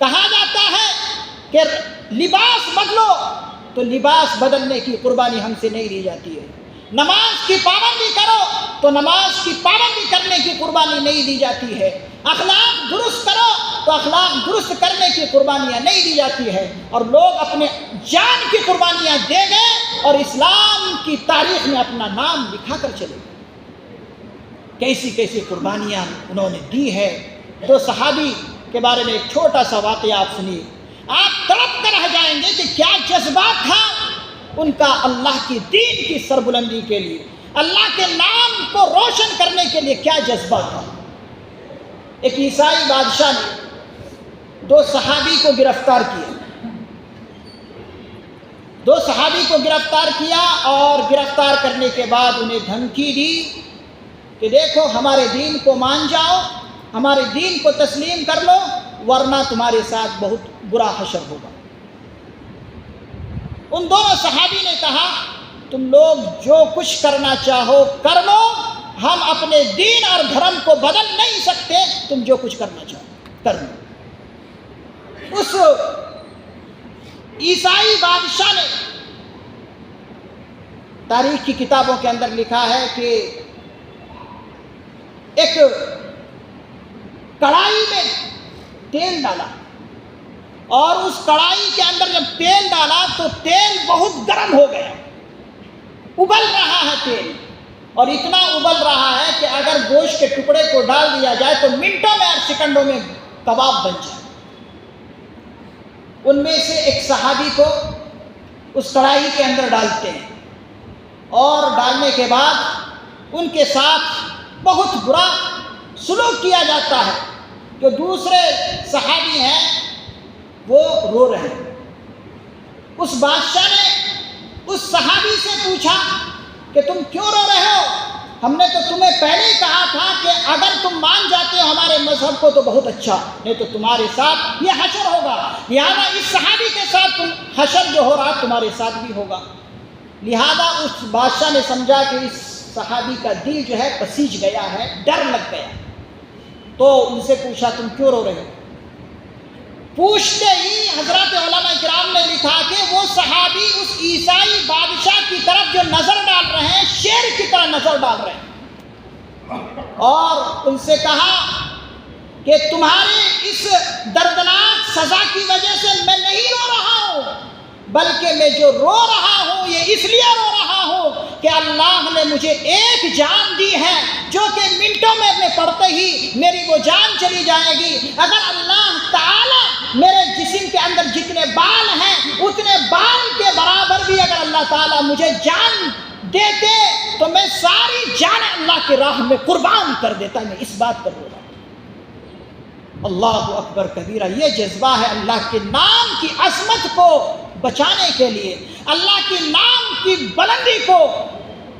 کہا جاتا ہے کہ لباس بدلو، تو لباس بدلنے کی قربانی ہم سے نہیں لی جاتی ہے۔ نماز کی پابندی کرو تو نماز کی پابندی کرنے کی قربانی نہیں دی جاتی ہے۔ اخلاق درست کرو تو اخلاق درست کرنے کی قربانیاں نہیں دی جاتی ہے۔ اور لوگ اپنے جان کی قربانیاں دے گئے اور اسلام کی تاریخ میں اپنا نام لکھا کر چلے گئے۔ کیسی کیسی قربانیاں انہوں نے دی ہے۔ دو صحابی کے بارے میں ایک چھوٹا سا واقعہ آپ سنیے، آپ تڑپ کر رہ جائیں گے کہ کیا جذبات تھا ان کا اللہ کی دین کی سربلندی کے لیے، اللہ کے نام کو روشن کرنے کے لیے کیا جذبہ تھا۔ ایک عیسائی بادشاہ نے دو صحابی کو گرفتار کیا، دو صحابی کو گرفتار کیا اور گرفتار کرنے کے بعد انہیں دھمکی دی کہ دیکھو ہمارے دین کو مان جاؤ، ہمارے دین کو تسلیم کر لو، ورنہ تمہارے ساتھ بہت برا حشر ہوگا۔ ان دونوں صحابی نے کہا تم لوگ جو کچھ کرنا چاہو کر لو، ہم اپنے دین اور دھرم کو بدل نہیں سکتے، تم جو کچھ کرنا چاہو کر لو۔ اس عیسائی بادشاہ نے تاریخ کی کتابوں کے اندر لکھا ہے کہ ایک کڑھائی میں تیل ڈالا اور اس کڑھائی کے اندر جب تیل ڈالا تو تیل بہت گرم ہو گیا، ابل رہا ہے تیل، اور اتنا ابل رہا ہے کہ اگر گوشت کے ٹکڑے کو ڈال دیا جائے تو منٹوں میں اور سیکنڈوں میں کباب بن جائے۔ ان میں سے ایک صحابی کو اس کڑھائی کے اندر ڈالتے ہیں اور ڈالنے کے بعد ان کے ساتھ بہت برا سلوک کیا جاتا ہے۔ جو دوسرے صحابی ہیں وہ رو رہے ہیں۔ اس بادشاہ نے اس صحابی سے پوچھا کہ تم کیوں رو رہے ہو؟ ہم نے تو تمہیں پہلے ہی کہا تھا کہ اگر تم مان جاتے ہو ہمارے مذہب کو تو بہت اچھا، نہیں تو تمہارے ساتھ یہ حشر ہوگا، لہذا اس صحابی کے ساتھ حشر جو ہو رہا تمہارے ساتھ بھی ہوگا۔ لہذا اس بادشاہ نے سمجھا کہ اس صحابی کا دل جو ہے پسیج گیا ہے، ڈر لگ گیا، تو ان سے پوچھا تم کیوں رو رہے ہو؟ پوچھتے ہی حضرات علماء کرام نے لکھا کہ وہ صحابی اس عیسائی بادشاہ کی طرف جو نظر ڈال رہے ہیں، شیر کی طرح نظر ڈال رہے ہیں، اور ان سے کہا کہ تمہاری اس دردناک سزا کی وجہ سے میں نہیں رو رہا ہوں، بلکہ میں جو رو رہا ہوں یہ اس لیے رو رہا ہوں کہ اللہ نے مجھے ایک جان دی ہے جو کہ منٹوں میں پڑھتے ہی میری وہ جان چلی جائے گی۔ اگر اللہ تعالی میرے جسم کے اندر جتنے بال ہیں اتنے بال کے برابر بھی اگر اللہ تعالیٰ مجھے جان دیتے تو میں ساری جانیں اللہ کی راہ میں قربان کر دیتا۔ میں اس بات پر رو رہا ہوں۔ اللہ اکبر کبیرہ، یہ جذبہ ہے اللہ کے نام کی عظمت کو بچانے کے لیے، اللہ کے نام کی بلندی کو